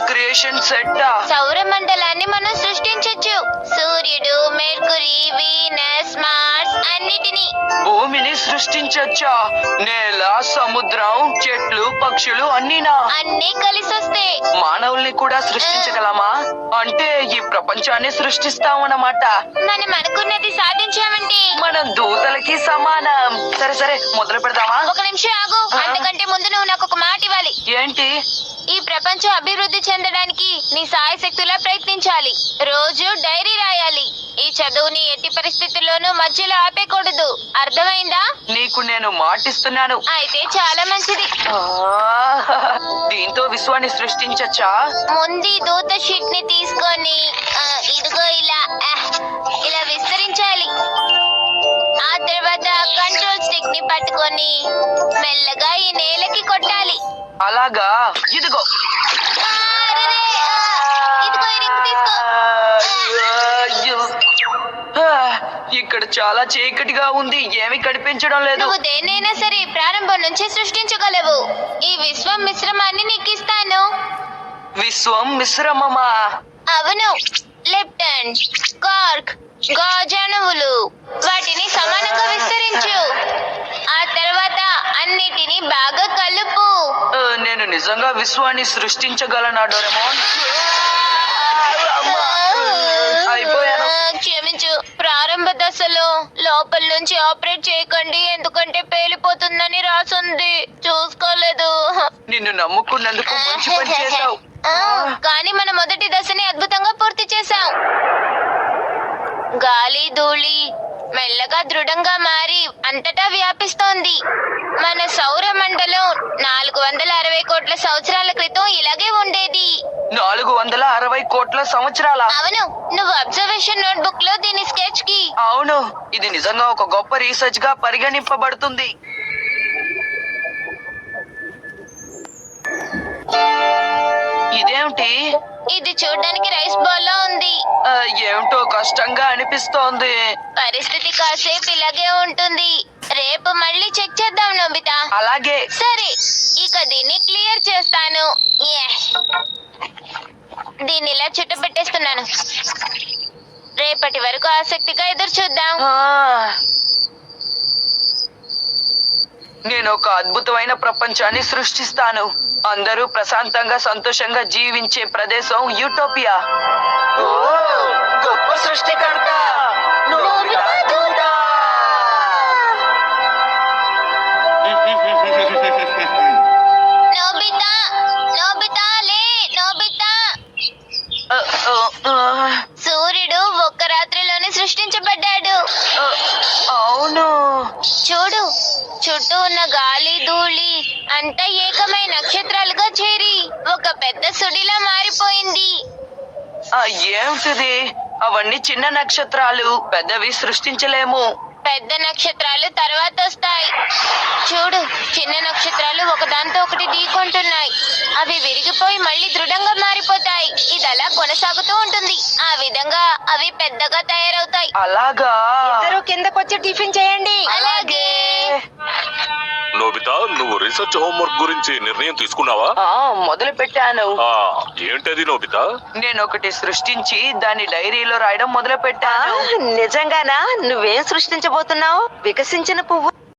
Creation set. సౌర మండలాన్ని మనం సృష్టించొచ్చు. సూర్యుడు, మెర్కురీ, వీనస్, మార్స్ అన్నిటినీ. భూమిని సృష్టించచ్చా? నేల, సముద్రం, చెట్లు, పక్షులు అన్నీనా? అన్నీ కలిసొస్తే మానవుల్ని కూడా సృష్టించగలమా? అంటే ఈ ప్రపంచాన్ని సృష్టిస్తామన్నమాట. మనం అనుకున్నది సాధించామంటే మనం దూతలకి సమానం. సరే సరే, మొదలు పెడదామా? ఒక నిమిషం ఆగు. అంతకంటే ముందు నువ్వు నాకు ఒక మాట ఇవ్వాలి. ఏంటి? ఈ ప్రపంచం అభివృద్ధి చెందడానికి నీ సాయశక్తులా ప్రయత్నించాలి. రోజు డైరీ రాయాలి. ఈ చదువుని ఎట్టి పరిస్థితుల్లోనూ మధ్యలో ఆపేయకూడదు. అర్థమైందా? నీకు నేను మాటిస్తున్నాను. అయితే చాలా మంచిది. దీంతో విశ్వాన్ని సృష్టించచ్చా? ముందు ఈ దూత షీట్ ని తీసుకొని ఇదిగో ఇలా విస్తరించాలి. ఆ తర్వాత కంట్రోల్ స్టిక్ ని పట్టుకొని మెల్లగా ఈ నేలకి కొట్టాలి. అలాగా? ఇదిగో. అరెరే! ఇదిగో ఈ రింగ్ తీసుకో. ఇక్కడ చాలా చీకటిగా ఉంది, ఏమి కనిపించడం లేదు. నువ్వు దేన్నైనా సరే ప్రారంభం నుంచి సృష్టించగలవు. ఈ విశ్వం మిశ్రమాన్ని నీకు ఇస్తాను. విశ్వం మిశ్రమమా? అవును. లెప్టన్, కార్క్, గాజాణువులు వాటిని సమానంగా విస్తరించు. ఆ తర్వాత అన్నిటినీ బాగా కలుపు. నేను నిజంగా విశ్వాన్ని సృష్టించగలనా డోరేమోన్? అయిపోయాను. క్షమించు. ప్రారంభ దశలో లోపల నుంచి ఆపరేట్ చేయకండి, ఎందుకంటే పేలిపోతుందని రాసుంది. చూసుకోలేదు. నిన్ను నమ్ముకున్నందుకు మంచి పని చేశావు. కానీ మన మొదటి దశని అద్భుతంగా పూర్తి చేశాం. గాలి, ధూళి మెల్లగా దృఢంగా మారి అంతటా వ్యాపిస్తోంది. మన సౌర మండలం 460 కోట్ల సంవత్సరాల క్రితం ఇలాగే ఉండేది. 460 కోట్ల సంవత్సరాల? అవును. నువ్వు అబ్జర్వేషన్ నోట్బుక్ లో దీని స్కెచ్ కి. అవును, ఇది నిజంగా ఒక గొప్ప రీసెర్చ్ గా పరిగణింపబడుతుంది. ఇదేమిటి? ఇది చూడడానికి రైస్ బాల్ లా ఉంది. ఏమిటో కష్టంగా అనిపిస్తోంది. పరిస్థితి కాసేపు ఇలాగే ఉంటుంది. రేపు మళ్ళీ చెక్ చేద్దాం నోబితా. అలాగే. సరే, ఇక దీన్ని క్లియర్ చేస్తాను. దీన్ని ఇలా చుట్టబెట్టేస్తున్నాను. రేపటి వరకు ఆసక్తిగా ఎదురు చూద్దాం. నేను ఒక అద్భుతమైన ప్రపంచాన్ని సృష్టిస్తాను. అందరూ ప్రశాంతంగా సంతోషంగా జీవించే ప్రదేశం యూటోపియా. గొప్ప సృష్టికర్త నోబితా దూత. నోబితా, నోబితా లే, నోబితా. సూర్యుడు ఒక్క రాత్రిలోనే సృష్టించబడ్డాడు. అవును. చూడు, చుట్టూ ఉన్న గాలి, ధూళి అంతా ఏకమై నక్షత్రాలుగా చేరి ఒక పెద్ద సుడిలా మారిపోయింది. ఏమిటిది? అవన్నీ చిన్న నక్షత్రాలు, పెద్దవి సృష్టించలేము. పెద్ద నక్షత్రాలు తర్వాత వస్తాయి. చూడు, చిన్న నక్షత్రాలు ఒకదాంతో ఒకటి ఢీకొంటున్నాయి. అవి విరిగిపోయి మళ్ళీ దృఢంగా మారిపోతాయి. ఇది అలా కొనసాగుతూ ఉంటుంది. ఆ విధంగా అవి పెద్దగా తయారవుతాయి. అలాగా? ఇద్దరు కిందకొచ్చి టిఫిన్ చేయండి. అలాగే. నోబితా, నువ్వు రీసెర్చ్ హోంవర్క్ గురించి నిర్ణయం తీసుకున్నావా? మొదలు పెట్టాను. ఏంటది నోబితా? నేను ఒకటి సృష్టించి దాన్ని డైరీలో రాయడం మొదలు పెట్టాను. నిజంగానా? నువ్వేం సృష్టించబోతున్నావు? వికసించిన పువ్వు.